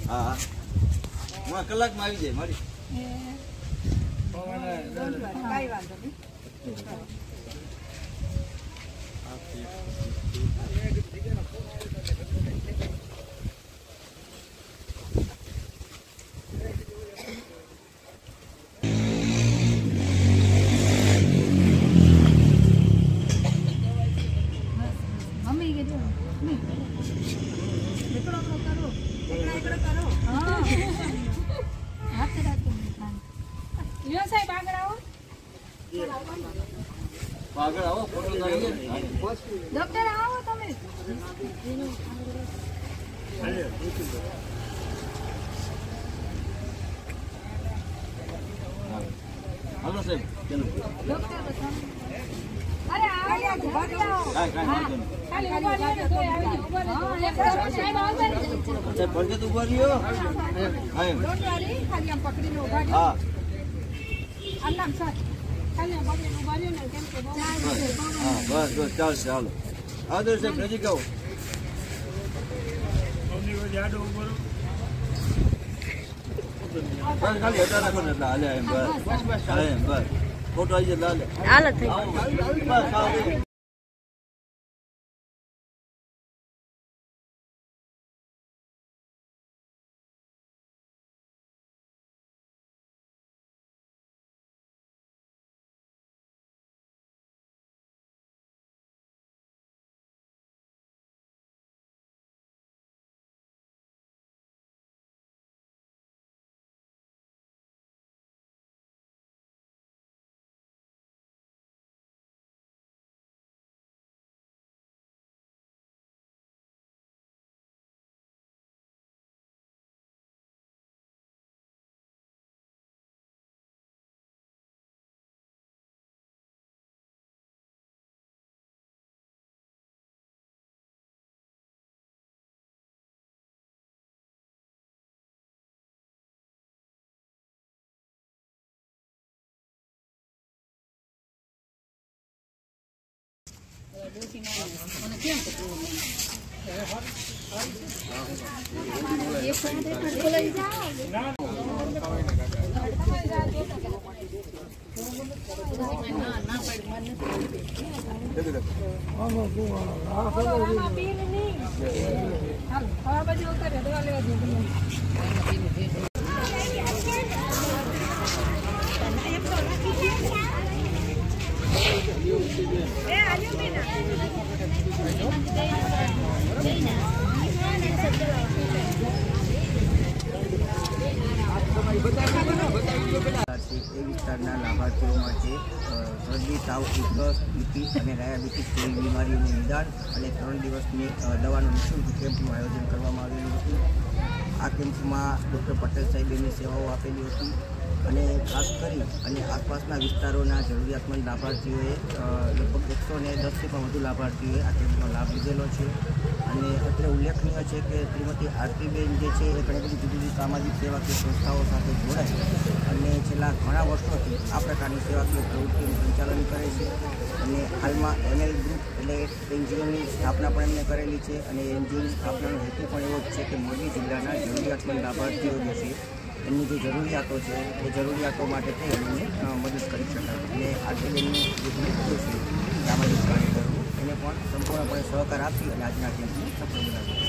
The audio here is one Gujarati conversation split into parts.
હા હા કલાકમાં આવી જાય મારી. આગળ આવો ફોટો ડોક્ટર આવો તમે. હાલો સાહેબ ચાલો. ડોક્ટર અરે આવો ખાલી ઉભા રહ્યો ને તોય આવી સાહેબ આવશે સાહેબ ભરકે તો ઉભા રહ્યો. હા ખાલી આમ પકડીને ઉભા રહ્યો. હા આમ સર ખાલી આમ પકડીને ઉભા રહ્યો ને કેમ કે હા બસ બસ ચાલશે હાલો. આવો સાહેબ નજીક આવો. બસ ખાલી હટા રાખો ને એટલે હાલે એમ બસ એમ બસ ફોટો આવી જાય હાલે બસ આવો. વિસ્તારના લાભાર્થીઓ માટે શરદી તાવ ઉધરસ બીપી અને ડાયાબિટીસ જેવી બીમારીઓનું નિદાન અને 3 દિવસની દવાનું નિઃશુલ્ક કેમ્પનું આયોજન કરવામાં આવેલું હતું. આ કેમ્પમાં ડૉક્ટર પટેલ સાહેબની સેવાઓ આપેલી હતી અને ખાસ કરી અને આસપાસના વિસ્તારોના જરૂરિયાતમંદ લાભાર્થીઓએ લગભગ 110થી પણ વધુ લાભાર્થીઓએ આ કેમ્પનો લાભ લીધેલો છે. અને અત્રે ઉલ્લેખનીય છે કે શ્રીમતી આરતીબેન જે છે એ ઘણી બધી જુદી જુદી સામાજિક સેવાકીય સંસ્થાઓ સાથે જોડાય અને છેલ્લા ઘણા વર્ષોથી આ પ્રકારની સેવાકીય પ્રવૃત્તિનું સંચાલન કરે છે. અને હાલમાં એનએલ ગ્રુપ એટલે એનજીઓની સ્થાપના પણ એમને કરેલી છે અને એનજીઓની સ્થાપનાનો હેતુ પણ એવો જ છે કે મોરબી જિલ્લાના જરૂરિયાતમંદ લાભાર્થીઓ જે છે એમની જે જરૂરિયાતો છે એ જરૂરિયાતો માટે થઈ એમને મદદ કરી શકાય. અને આરતીબેનની જે ગ્રુપ છે સામાજિક કાર્યકરો એને પણ સંપૂર્ણપણે સહકાર આપી અને આજના કેમ્પને સફળ બનાવ્યું.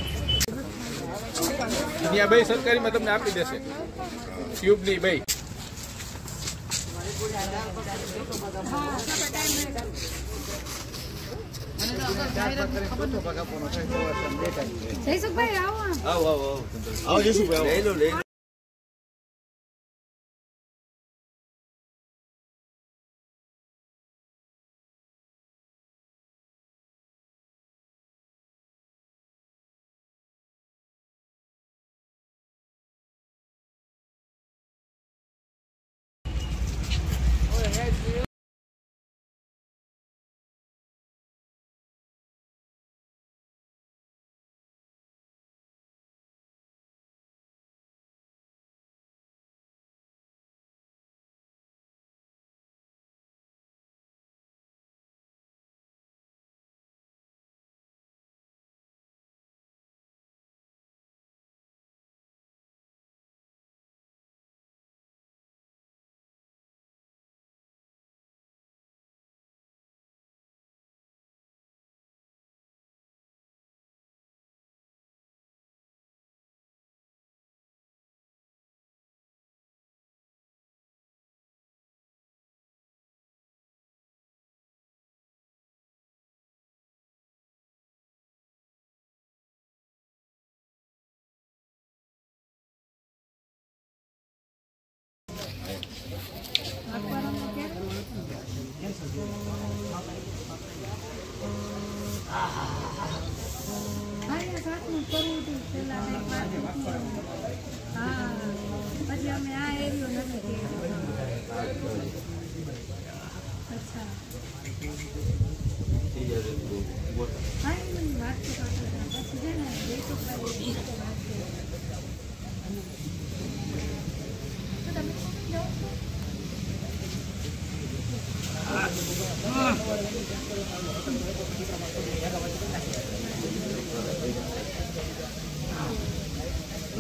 બે સરકારીમાં તમને આપી દેશે ટ્યુબની બે. જયસુખભાઈ આવો આવો જયસુખભાઈ.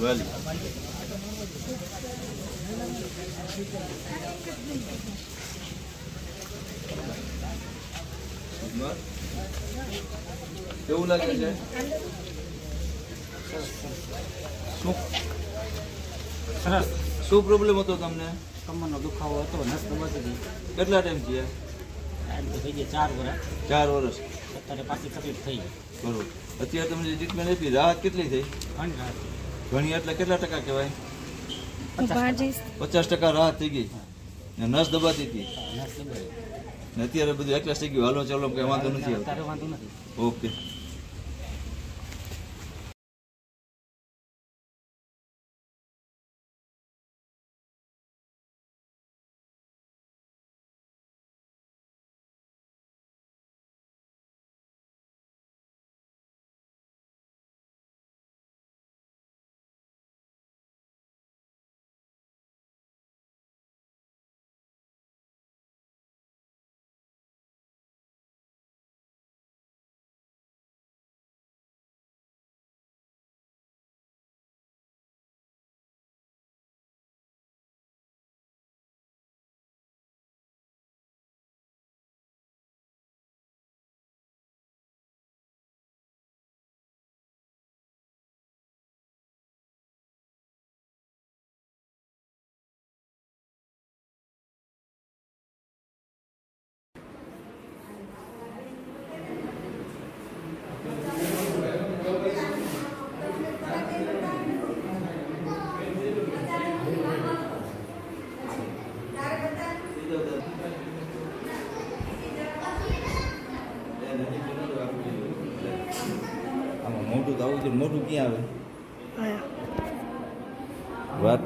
વાલી કેવું લાગે છે? શું પ્રોબ્લેમ હતો તમને? કમરનો દુખાવો હતો, નસ દબાતી હતી. કેટલા ટાઈમ થયા? આમ તો થઈ ગયા 4 વર્ષ. 4 વર્ષ. અત્યારે પાછી તકલીફ થઈ. બરોબર. અત્યારે તમને જે ટ્રીટમેન્ટ આપી રાહત કેટલી થઈ? ઘણી રાહત. ઘણી એટલે કેટલા ટકા કહેવાય? 50% રાહત થઈ ગઈ. નસ દબાતી હતી નસ દબાઈ. ને અત્યારે બધું એકલાસ થઈ ગયું, હાલો ચાલો કઈ વાંધો નથી આવતો. અત્યારે વાંધો નથી. ઓકે. મોટું તો આવું છે, મોટું ક્યાં આવે વાત